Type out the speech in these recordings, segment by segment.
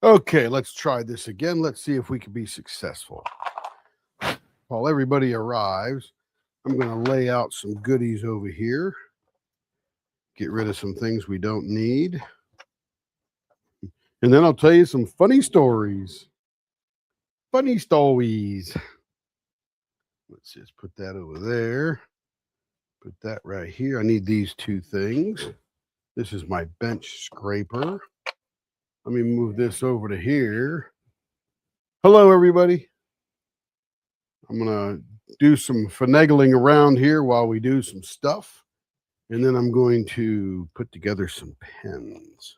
Okay, let's try this again. Let's see if we can be successful. While everybody arrives, I'm going to lay out some goodies over here. Get rid of some things we don't need. And then I'll tell you some funny stories. Funny stories. Let's just put that over there. Put that right here. I need these two things. This is my bench scraper. Let me move this over to here. Hello, everybody. I'm going to do some finagling around here while we do some stuff. And then I'm going to put together some pens.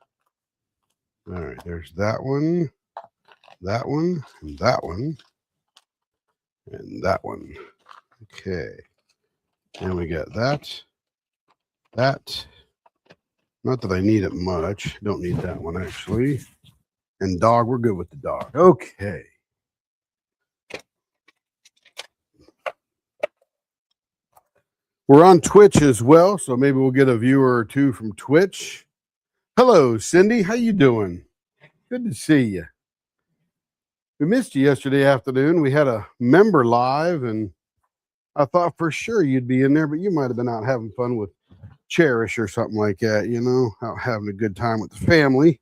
All right, there's that one, and that one, and that one. Okay. And we got that. Not that I need it much. Don't need that one, actually. And dog, we're good with the dog. Okay. We're on Twitch as well, so maybe we'll get a viewer or two from Twitch. Hello, Cindy. How you doing? Good to see you. We missed you yesterday afternoon. We had a member live, and I thought for sure you'd be in there, but you might have been out having fun with Cherish or something like that, you know, out having a good time with the family,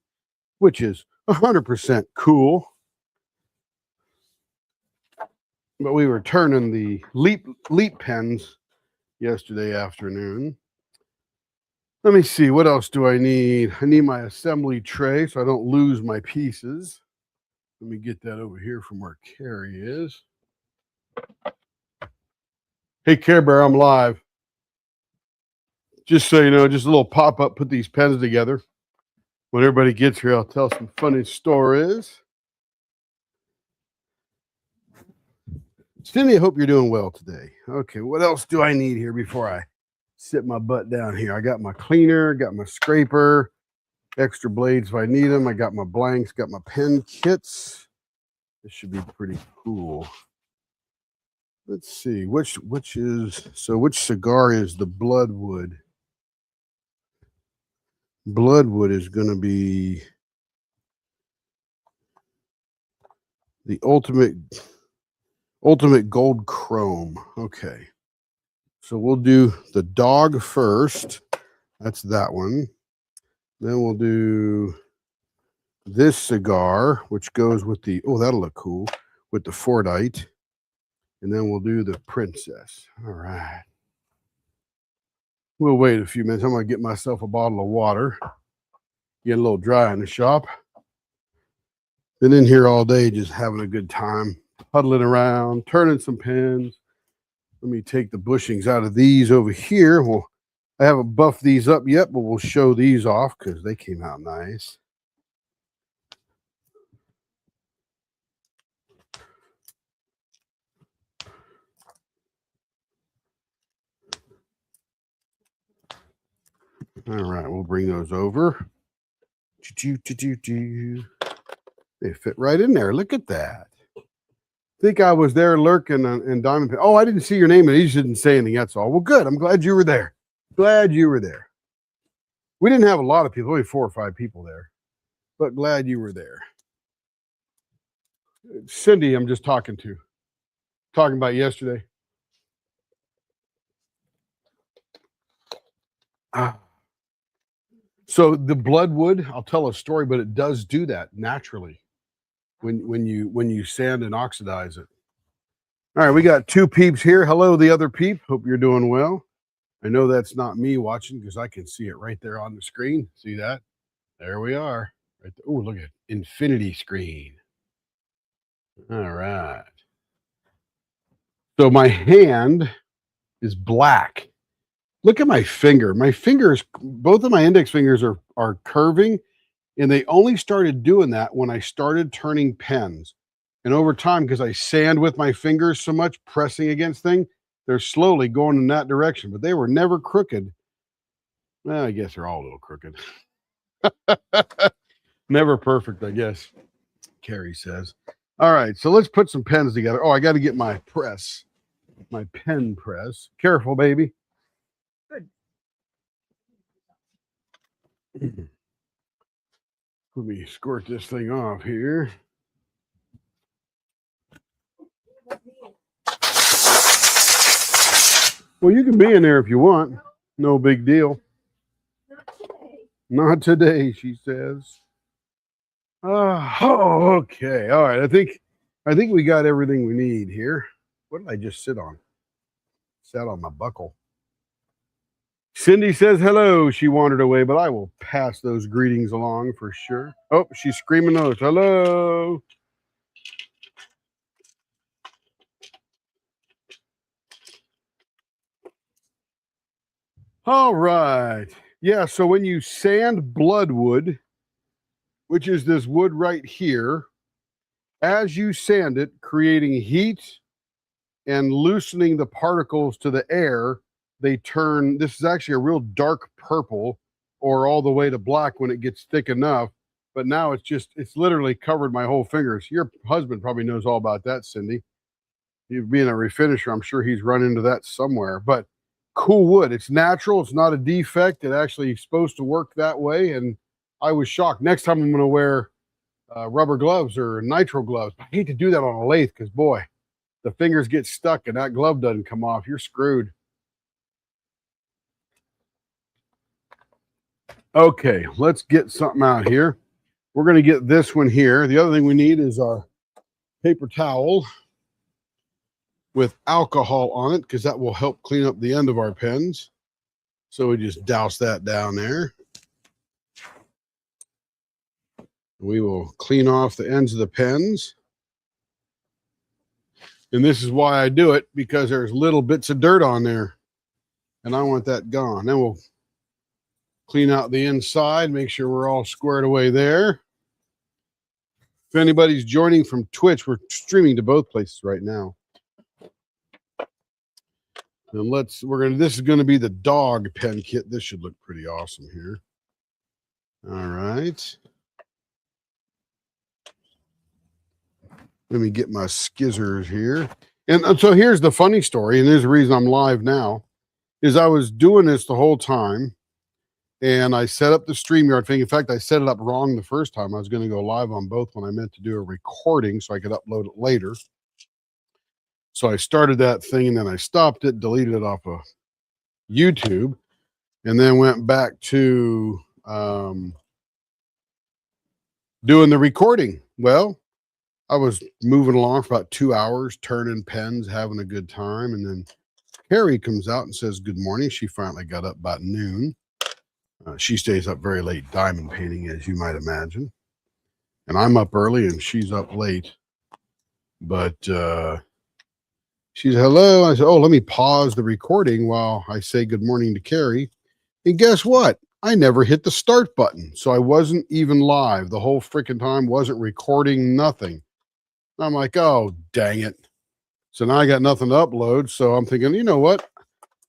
which is 100% cool. But we were turning the leap pens yesterday afternoon. Let me see, what else do I need? I need my assembly tray so I don't lose my pieces. Let me get that over here from where Carrie is. Hey, Care Bear, I'm live. Just so you know, just a little pop-up, put these pens together. When everybody gets here, I'll tell some funny stories. Cindy, I hope you're doing well today. Okay, what else do I need here before I sit my butt down here? I got my cleaner, got my scraper, extra blades if I need them. I got my blanks, got my pen kits. This should be pretty cool. Let's see, which cigar is the Bloodwood? Bloodwood is going to be the ultimate gold chrome. Okay. So we'll do the dog first. That's that one. Then we'll do this cigar, which goes with the, oh, that'll look cool, with the Fordite. And then we'll do the Princess. All right. We'll wait a few minutes. I'm going to get myself a bottle of water. Get a little dry in the shop. Been in here all day just having a good time, huddling around, turning some pens. Let me take the bushings out of these over here. Well, I haven't buffed these up yet, but we'll show these off because they came out nice. All right, we'll bring those over. They fit right in there. Look at that. Think I was there lurking in Diamond Pen. Oh, I didn't see your name and he just didn't say anything. That's all. Well, good. I'm glad you were there. Glad you were there. We didn't have a lot of people, only 4 or 5 people there, but glad you were there. Cindy, I'm just talking about yesterday. So the Bloodwood, I'll tell a story, but it does do that naturally when you sand and oxidize it. All right, we got 2 peeps here. Hello, the other peep. Hope you're doing well. I know that's not me watching because I can see it right there on the screen. See that? There we are. Right there. Oh, look at infinity screen. All right. So my hand is black. Look at my finger. My fingers, both of my index fingers are curving, and they only started doing that when I started turning pens. And over time, because I sand with my fingers so much, pressing against things, they're slowly going in that direction, but they were never crooked. Well, I guess they're all a little crooked. Never perfect, I guess, Carrie says. All right, so let's put some pens together. Oh, I got to get my press, my pen press. Careful, baby. Good. Let me squirt this thing off here. Well, you can be in there if you want. No big deal. Not today, she says. Oh, okay. All right. I think we got everything we need here. What did I just sit on? Sat on my buckle. Cindy says hello. She wandered away, but I will pass those greetings along for sure. Oh, she's screaming those. Hello. All right. Yeah, so when you sand bloodwood, which is this wood right here, as you sand it, creating heat and loosening the particles to the air, they turn, this is actually a real dark purple or all the way to black when it gets thick enough. But now it's literally covered my whole fingers. Your husband probably knows all about that, Cindy. You being a refinisher, I'm sure he's run into that somewhere. But cool wood. It's natural. It's not a defect. It actually is supposed to work that way. And I was shocked. Next time I'm going to wear rubber gloves or nitro gloves. I hate to do that on a lathe because, boy, the fingers get stuck and that glove doesn't come off. You're screwed. Okay, let's get something out here. We're going to get this one here. The other thing we need is our paper towel with alcohol on it because that will help clean up the end of our pens. So we just douse that down there. We will clean off the ends of the pens. And this is why I do it, because there's little bits of dirt on there. And I want that gone. Then we'll clean out the inside, make sure we're all squared away there. If anybody's joining from Twitch, we're streaming to both places right now. And this is going to be the dog pen kit. This should look pretty awesome here. All right. Let me get my skizzers here. And so here's the funny story, and there's the reason I'm live now, is I was doing this the whole time, and I set up the StreamYard thing. In fact, I set it up wrong the first time. I was going to go live on both when I meant to do a recording so I could upload it later. So I started that thing, and then I stopped it, deleted it off of YouTube, and then went back to doing the recording. Well, I was moving along for about 2 hours, turning pens, having a good time. And then Carrie comes out and says, good morning. She finally got up about noon. She stays up very late diamond painting, as you might imagine. And I'm up early and she's up late. But she said, hello. I said, oh, let me pause the recording while I say good morning to Carrie. And guess what? I never hit the start button. So I wasn't even live. The whole freaking time, wasn't recording, nothing. I'm like, oh, dang it. So now I got nothing to upload. So I'm thinking, you know what?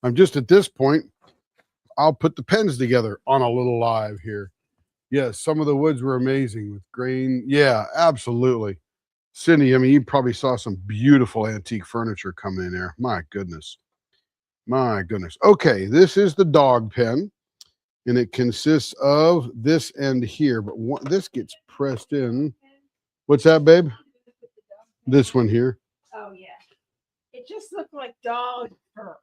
I'm just at this point, I'll put the pens together on a little live here. Yes, some of the woods were amazing with grain. Yeah, absolutely. Cindy, I mean, you probably saw some beautiful antique furniture coming in there. My goodness. My goodness. Okay, this is the dog pen, and it consists of this end here, but this gets pressed in. What's that, babe? This one here. Oh, yeah. It just looked like dog fur,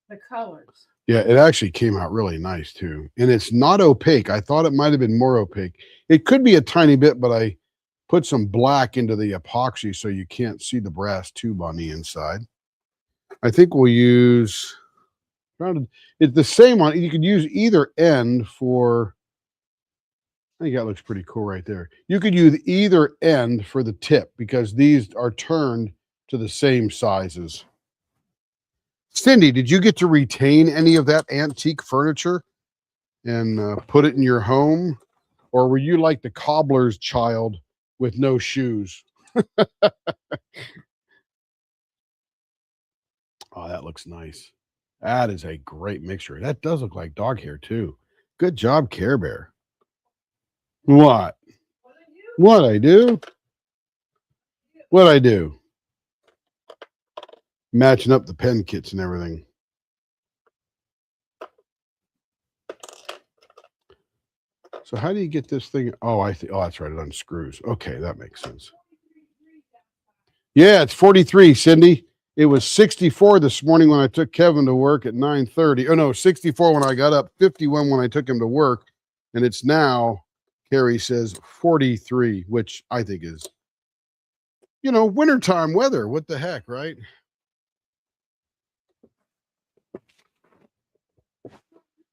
the colors. Yeah, it actually came out really nice, too. And it's not opaque. I thought it might have been more opaque. It could be a tiny bit, but I put some black into the epoxy so you can't see the brass tube on the inside. I think we'll use... It's the same on... You could use either end for... I think that looks pretty cool right there. You could use either end for the tip because these are turned to the same sizes. Cindy, did you get to retain any of that antique furniture and put it in your home? Or were you like the cobbler's child with no shoes? Oh, that looks nice. That is a great mixture. That does look like dog hair too. Good job, Care Bear. What? What I do? What I do? Matching up the pen kits and everything. So how do you get this thing? Oh, I think. Oh, that's right. It unscrews. Okay, that makes sense. Yeah, it's 43, Cindy. It was 64 this morning when I took Kevin to work at 9:30. Oh no, 64 when I got up, 51 when I took him to work, and it's now, Carrie says, 43, which I think is, wintertime weather. What the heck, right?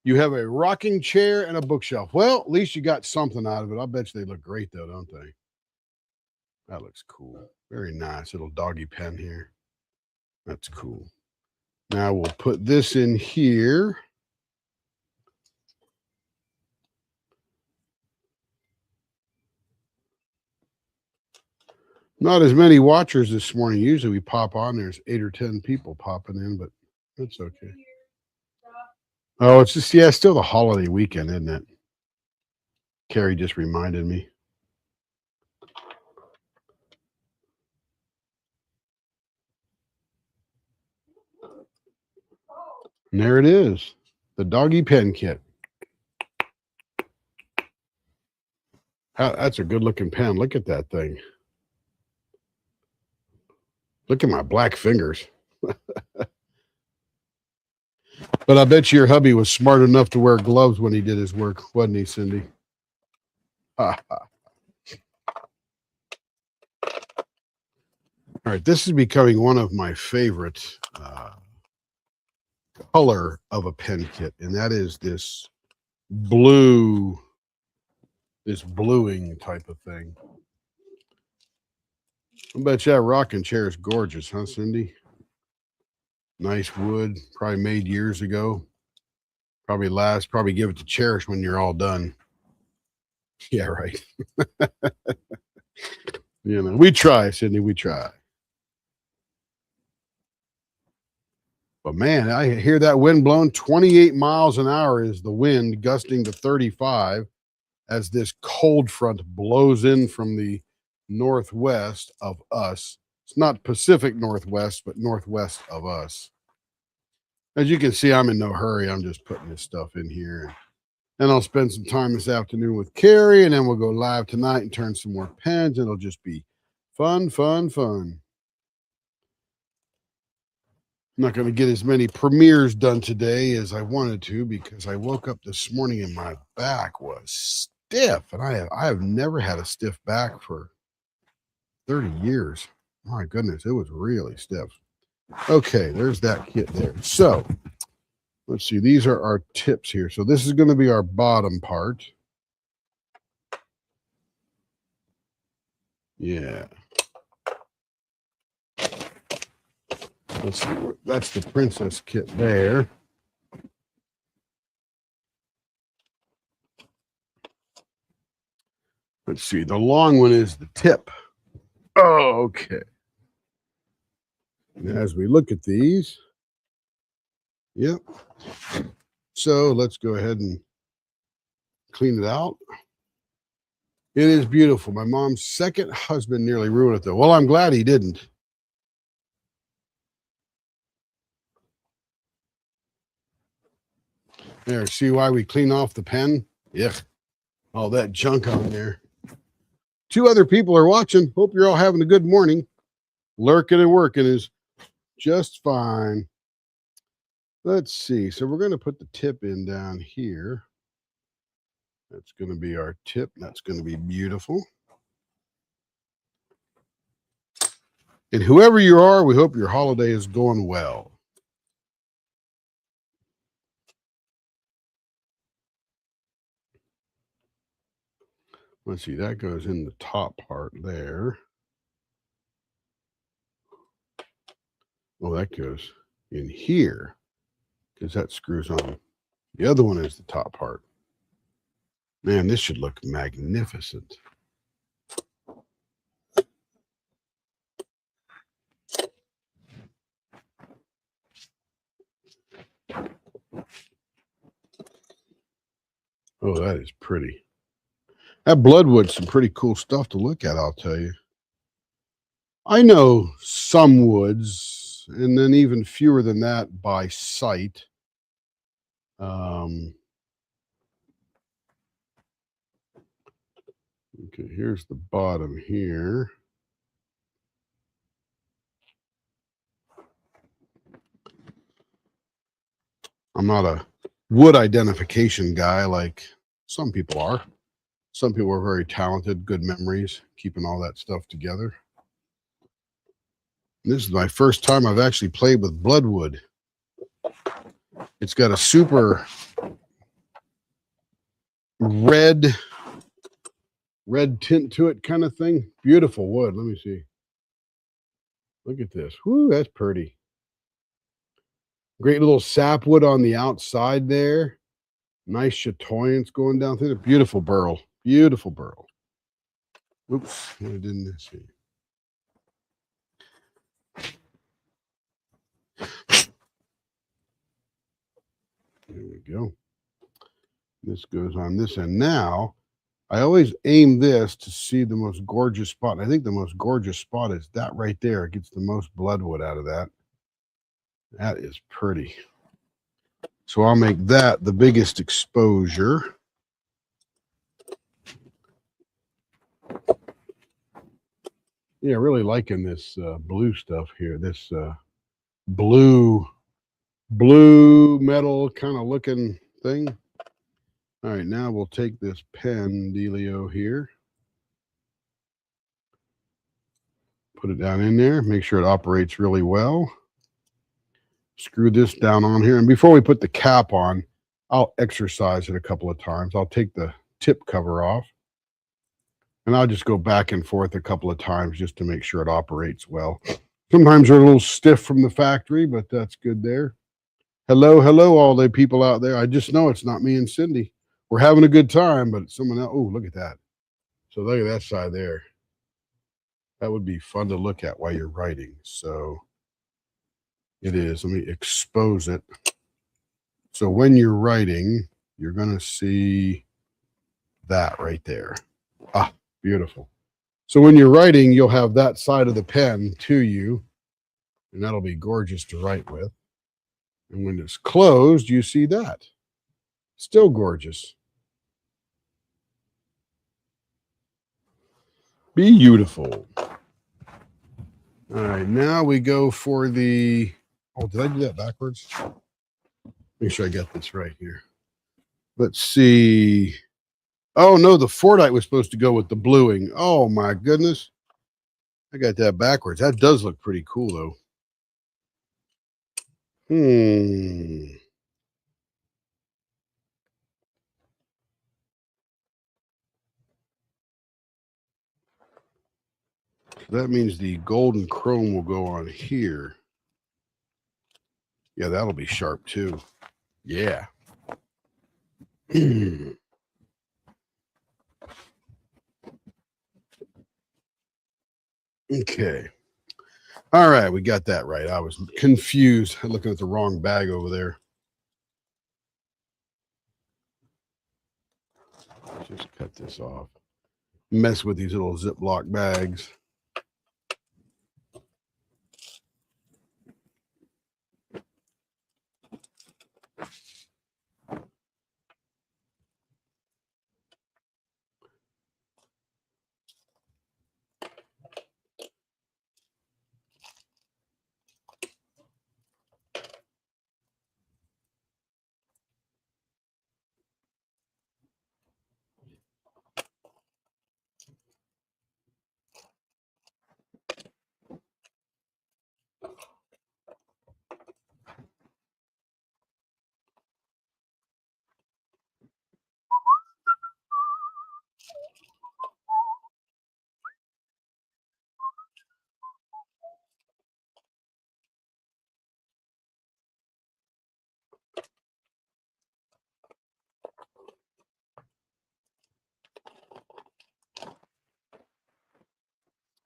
You have a rocking chair and a bookshelf. Well, at least you got something out of it. I bet you they look great though, don't they? That looks cool. Very nice little doggy pen here. That's cool. Now we'll put this in here. Not as many watchers this morning. Usually we pop on. There's 8 or 10 people popping in, but it's okay. Oh, it's just, yeah, still the holiday weekend, isn't it? Carrie just reminded me. And there it is. The doggy pen kit. That's a good looking pen. Look at that thing. Look at my black fingers. But I bet your hubby was smart enough to wear gloves when he did his work, wasn't he, Cindy? All right, this is becoming one of my favorite color of a pen kit, and that is this bluing type of thing. I bet you that rocking chair is gorgeous, huh, Cindy? Nice wood, probably made years ago. Probably give it to Cherish when you're all done. Yeah, right. We try, Cindy, we try. But man, I hear that wind blowing. 28 miles an hour is the wind, gusting to 35 as this cold front blows in from the northwest of us. It's not Pacific Northwest, but northwest of us. As you can see, I'm in no hurry. I'm just putting this stuff in here. And I'll spend some time this afternoon with Carrie, and then we'll go live tonight and turn some more pens. It'll just be fun, fun, fun. I'm not going to get as many premieres done today as I wanted to because I woke up this morning and my back was stiff. And I have never had a stiff back for 30 years. My goodness, it was really stiff. Okay, there's that kit there. So let's see. These are our tips here. So this is going to be our bottom part. Yeah. Let's see. That's the princess kit there. Let's see. The long one is the tip. Oh, okay. And as we look at these, yep. So let's go ahead and clean it out. It is beautiful. My mom's second husband nearly ruined it, though. Well, I'm glad he didn't. There, see why we clean off the pen? Yeah. All that junk on there. 2 other people are watching. Hope you're all having a good morning. Lurking and working is just fine. Let's see. So we're going to put the tip in down here. That's going to be our tip. That's going to be beautiful. And whoever you are, we hope your holiday is going well. Let's see, that goes in the top part there. Oh, that goes in here because that screws on. The other one is the top part. Man, this should look magnificent. Oh, that is pretty. That Bloodwood's some pretty cool stuff to look at, I'll tell you. I know some woods, and then even fewer than that by sight. Okay, here's the bottom here. I'm not a wood identification guy like some people are. Some people are very talented, good memories, keeping all that stuff together. And this is my first time I've actually played with bloodwood. It's got a super red tint to it kind of thing. Beautiful wood. Let me see. Look at this. Whoo, that's pretty. Great little sapwood on the outside there. Nice chatoyance going down through the beautiful burl. Beautiful burl. Oops, I didn't see. There we go. This goes on this end. Now, I always aim this to see the most gorgeous spot. I think the most gorgeous spot is that right there. It gets the most bloodwood out of that. That is pretty. So I'll make that the biggest exposure. Yeah, really liking this blue stuff here. This blue metal kind of looking thing. All right, now we'll take this pen dealio here. Put it down in there. Make sure it operates really well. Screw this down on here. And before we put the cap on, I'll exercise it a couple of times. I'll take the tip cover off. And I'll just go back and forth a couple of times just to make sure it operates well. Sometimes they're a little stiff from the factory, but that's good there. Hello, all the people out there. I just know it's not me and Cindy. We're having a good time, but it's someone else. Oh, look at that. So look at that side there. That would be fun to look at while you're writing. So it is. Let me expose it. So when you're writing, you're going to see that right there. Ah, beautiful. So when you're writing, you'll have that side of the pen to you, and that'll be gorgeous to write with. And when it's closed, you see that. Still gorgeous. Beautiful. All right, now we go for the, oh, did I do that backwards? Make sure I got this right here. Let's see. Oh, no, the Fordite was supposed to go with the bluing. Oh, my goodness. I got that backwards. That does look pretty cool, though. That means the golden chrome will go on here. Yeah, that'll be sharp, too. Yeah. Okay. All right, we got that right. I was confused looking at the wrong bag over there. Just cut this off. Mess with these little Ziploc bags.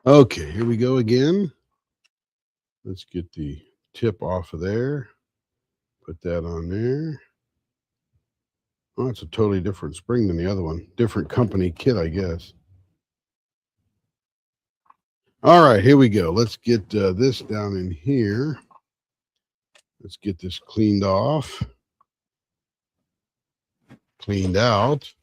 Okay, here we go again. Let's get the tip off of there. Put that on there. Oh, it's a totally different spring than the other one. Different company kit, I guess. All right, here we go. Let's get this down in here. Let's get this cleaned off. Cleaned out.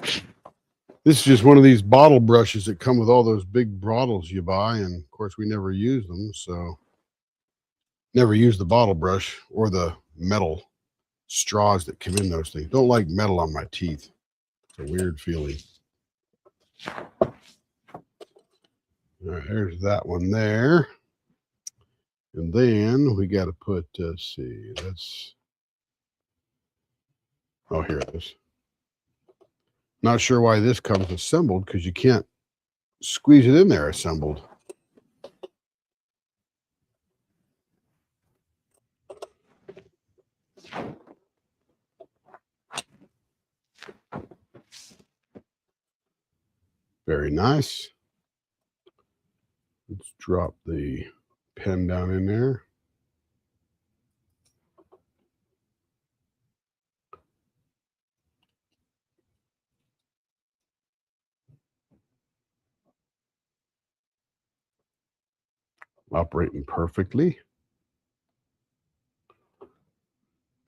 This is just one of these bottle brushes that come with all those big bottles you buy. And of course, we never use them. So never use the bottle brush or the metal straws that come in those things. Don't like metal on my teeth. It's a weird feeling. All right, there's that one there. And then we got to put, let's see, that's, oh, here it is. Not sure why this comes assembled because you can't squeeze it in there assembled. Very nice. Let's drop the pen down in there. Operating perfectly.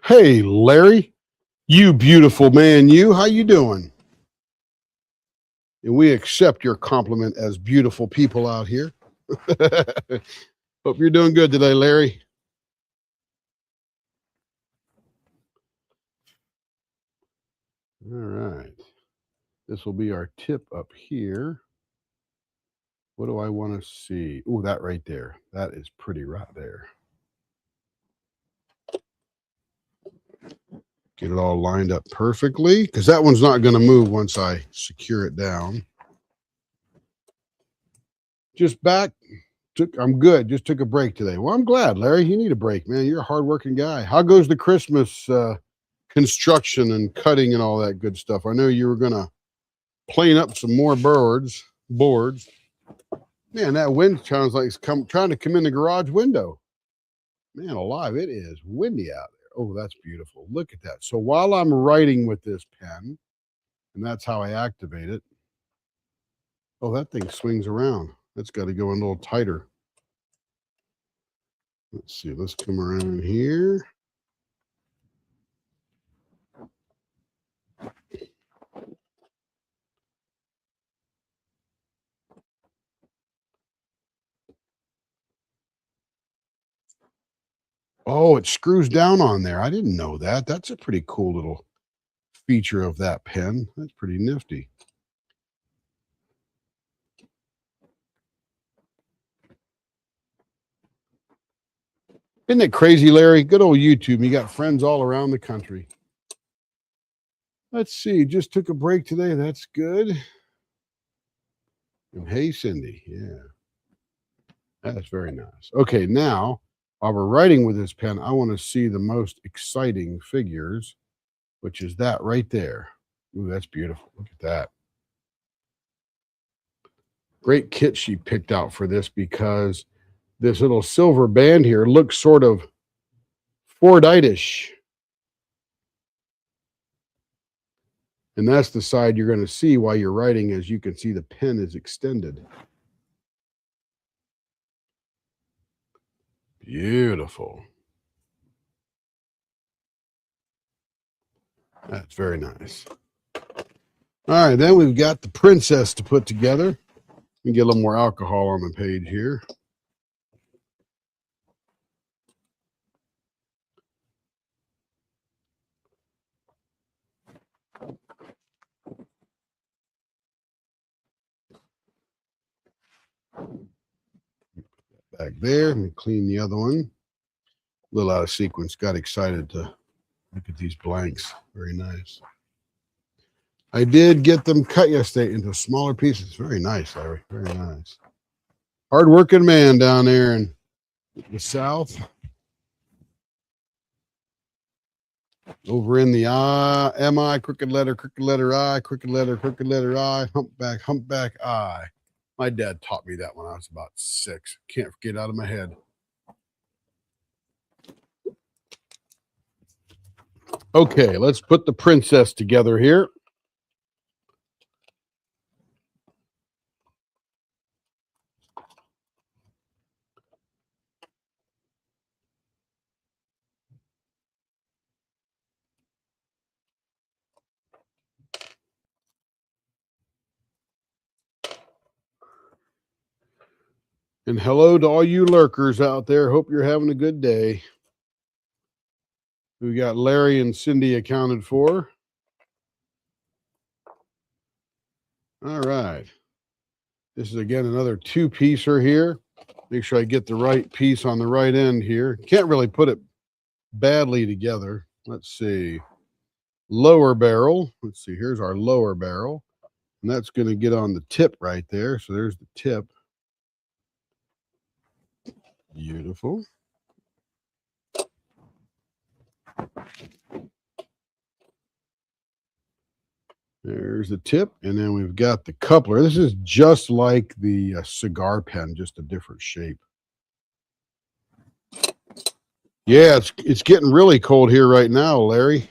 Hey, Larry, you beautiful man, you. How you doing? And we accept your compliment as beautiful people out here. Hope you're doing good today, Larry. All right. This will be our tip up here. What do I want to see? Oh, that right there. That is pretty right there. Get it all lined up perfectly because that one's not going to move once I secure it down. Just back. I'm good. Just took a break today. Well, I'm glad, Larry. You need a break, man. You're a hardworking guy. How goes the Christmas construction and cutting and all that good stuff? I know you were going to plane up some more boards. Man, that wind sounds like it's trying to come in the garage window. Man alive, it is windy out there. Oh, that's beautiful. Look at that. So while I'm writing with this pen, and that's how I activate it. Oh, that thing swings around. That's got to go in a little tighter. Let's see. Let's come around here. Oh, it screws down on there. I didn't know that. That's a pretty cool little feature of that pen. That's pretty nifty. Isn't it crazy, Larry? Good old YouTube. You got friends all around the country. Let's see. Just took a break today. That's good. And hey, Cindy. Yeah. That's very nice. Okay, now, while we're writing with this pen, I want to see the most exciting figures, which is that right there. Ooh, that's beautiful. Look at that. Great kit she picked out for this because this little silver band here looks sort of Fordite-ish. And that's the side you're going to see while you're writing. As you can see, the pen is extended. Beautiful. That's very nice. All right, then we've got the princess to put together. We get a little more alcohol on the page here. Back there, let me clean the other one. A little out of sequence. Got excited to look at these blanks. Very nice. I did get them cut yesterday into smaller pieces. Very nice, Larry. Very nice. Hard-working man down there in the South. Over in the I, M-I, crooked letter I, crooked letter I, humpback I. My dad taught me that when I was about 6. Can't get out of my head. Okay, let's put the princess together here. And hello to all you lurkers out there. Hope you're having a good day. We got Larry and Cindy accounted for. All right. This is again another two-piecer here. Make sure I get the right piece on the right end here. Can't really put it badly together. Let's see. Lower barrel. Let's see. Here's our lower barrel. And that's going to get on the tip right there. So there's the tip. Beautiful. There's the tip. And then we've got the coupler. This is just like the cigar pen, just a different shape. Yeah, it's getting really cold here right now, Larry.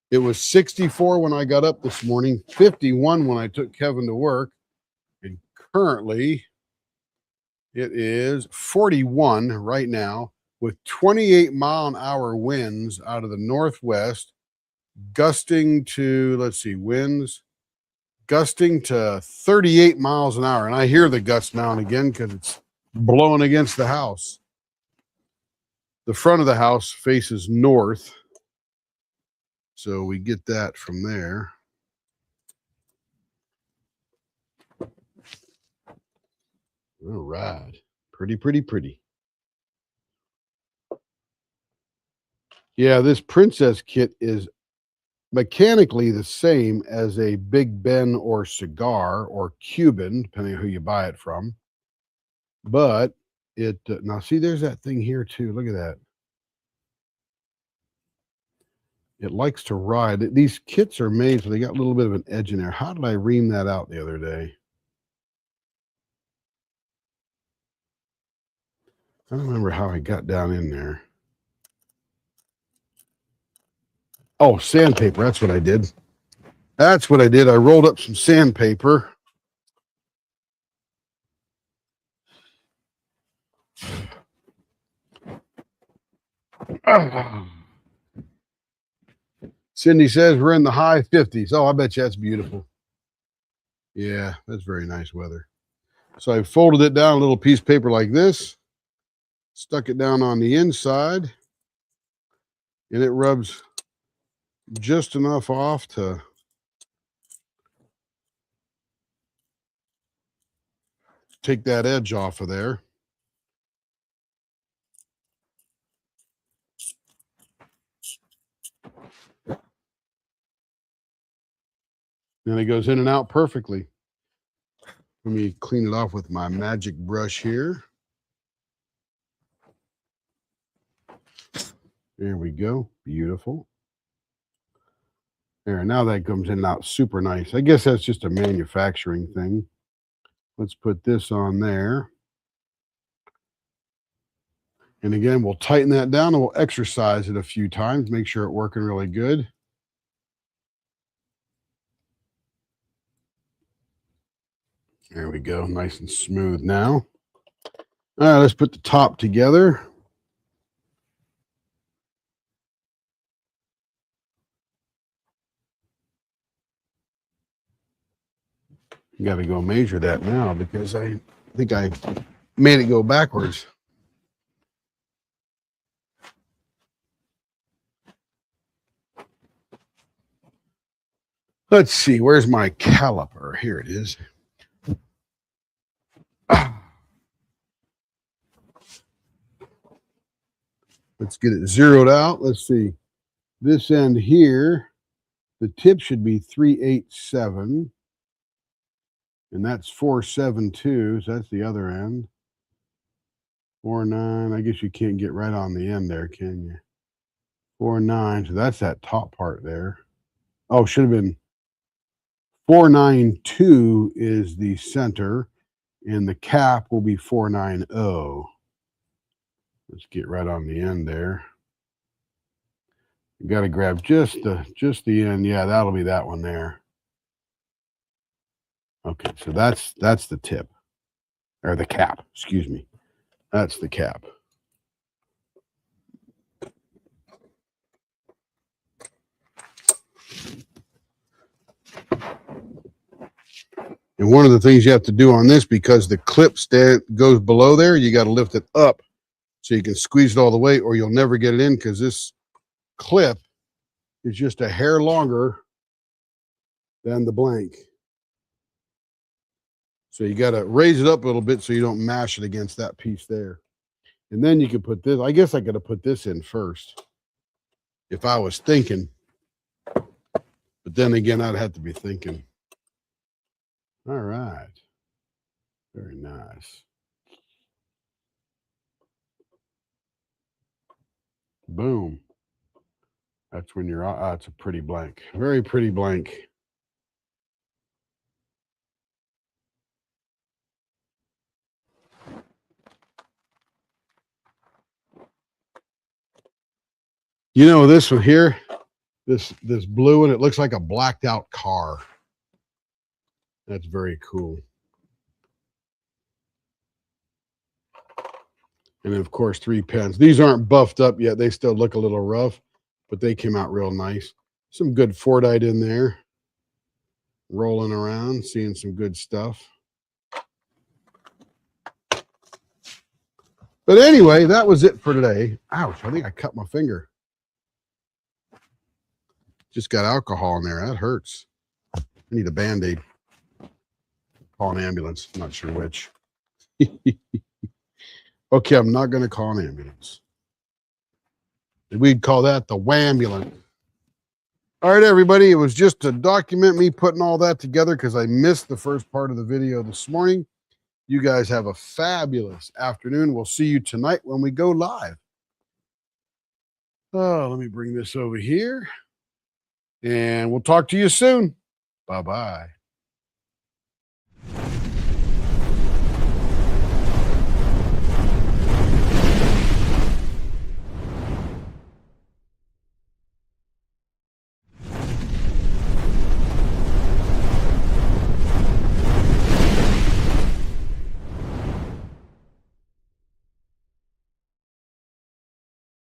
It was 64 when I got up this morning, 51 when I took Kevin to work, and currently it is 41 right now with 28-mile-an-hour winds out of the northwest, gusting to, let's see, winds gusting to 38 miles an hour. And I hear the gusts now and again because it's blowing against the house. The front of the house faces north, so we get that from there. All right. Pretty, pretty, pretty. Yeah, this Princess kit is mechanically the same as a Big Ben or cigar or Cuban, depending on who you buy it from. But it, now see, there's that thing here too. Look at that. It likes to ride. These kits are made so they got a little bit of an edge in there. How did I ream that out the other day? I don't remember how I got down in there. Oh, sandpaper. That's what I did. That's what I did. I rolled up some sandpaper. Cindy says we're in the high 50s. Oh, I bet you that's beautiful. Yeah, that's very nice weather. So I folded it down a little piece of paper like this, stuck it down on the inside, and it rubs just enough off to take that edge off of there. And it goes in and out perfectly. Let me clean it off with my magic brush here. There we go. Beautiful. There, now that comes in and out super nice. I guess that's just a manufacturing thing. Let's put this on there. And again, we'll tighten that down and we'll exercise it a few times, make sure it's working really good. There we go, nice and smooth now. All right, let's put the top together. You got to go measure that now because I think I made it go backwards. Let's see, where's my caliper? Here it is. Let's get it zeroed out. Let's see. This end here, the tip should be 387. And that's 472. So that's the other end. 49. I guess you can't get right on the end there, can you? 49. So that's that top part there. Oh, should have been 492 is the center, and the cap will be 490. Let's get right on the end there. You got to grab just the end. Yeah, that'll be that one there. Okay, so that's the tip, or the cap, excuse me. That's the cap. And one of the things you have to do on this, because the clip goes below there, you got to lift it up so you can squeeze it all the way, or you'll never get it in, because this clip is just a hair longer than the blank. So you got to raise it up a little bit so you don't mash it against that piece there. And then you can put this. I guess I got to put this in first if I was thinking. But then again, I'd have to be thinking. All right. Very nice. Boom. That's when you're, it's a pretty blank. Very pretty blank. You know, this one here, this blue one, it looks like a blacked out car. That's very cool. And then, of course, 3 pens. These aren't buffed up yet. They still look a little rough, but they came out real nice. Some good Fordite in there. Rolling around, seeing some good stuff. But anyway, that was it for today. Ouch, I think I cut my finger. Just got alcohol in there. That hurts. I need a Band-Aid. Call an ambulance. I'm not sure which. Okay, I'm not going to call an ambulance. We'd call that the wambulance. All right, everybody. It was just to document me putting all that together because I missed the first part of the video this morning. You guys have a fabulous afternoon. We'll see you tonight when we go live. Oh, let me bring this over here. And we'll talk to you soon. Bye-bye.